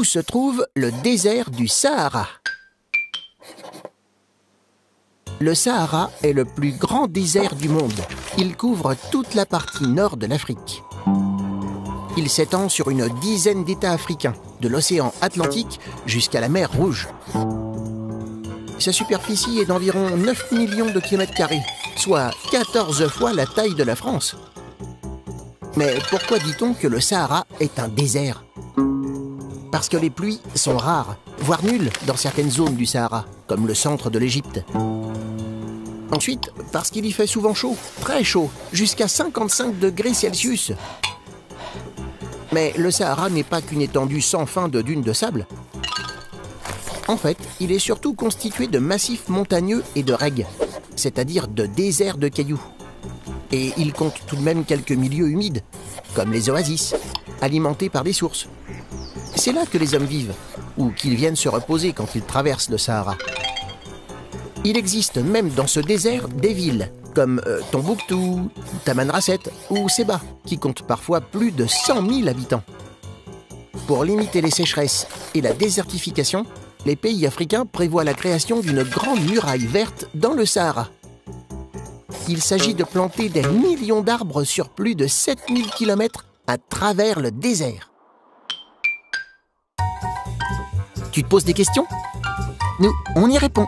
où se trouve le désert du Sahara. Le Sahara est le plus grand désert du monde. Il couvre toute la partie nord de l'Afrique. Il s'étend sur une dizaine d'États africains, de l'océan Atlantique jusqu'à la mer Rouge. Sa superficie est d'environ 9 millions de kilomètres carrés, soit 14 fois la taille de la France. Mais pourquoi dit-on que le Sahara est un désert? Parce que les pluies sont rares, voire nulles dans certaines zones du Sahara, comme le centre de l'Égypte. Ensuite, parce qu'il y fait souvent chaud, très chaud, jusqu'à 55 degrés Celsius. Mais le Sahara n'est pas qu'une étendue sans fin de dunes de sable. En fait, il est surtout constitué de massifs montagneux et de règues, c'est-à-dire de déserts de cailloux. Et il compte tout de même quelques milieux humides, comme les oasis, alimentés par des sources. C'est là que les hommes vivent, ou qu'ils viennent se reposer quand ils traversent le Sahara. Il existe même dans ce désert des villes, comme Tombouctou, Tamanrasset ou Seba, qui comptent parfois plus de 100 000 habitants. Pour limiter les sécheresses et la désertification, les pays africains prévoient la création d'une grande muraille verte dans le Sahara. Il s'agit de planter des millions d'arbres sur plus de 7000 km à travers le désert. Tu te poses des questions? Nous, on y répond.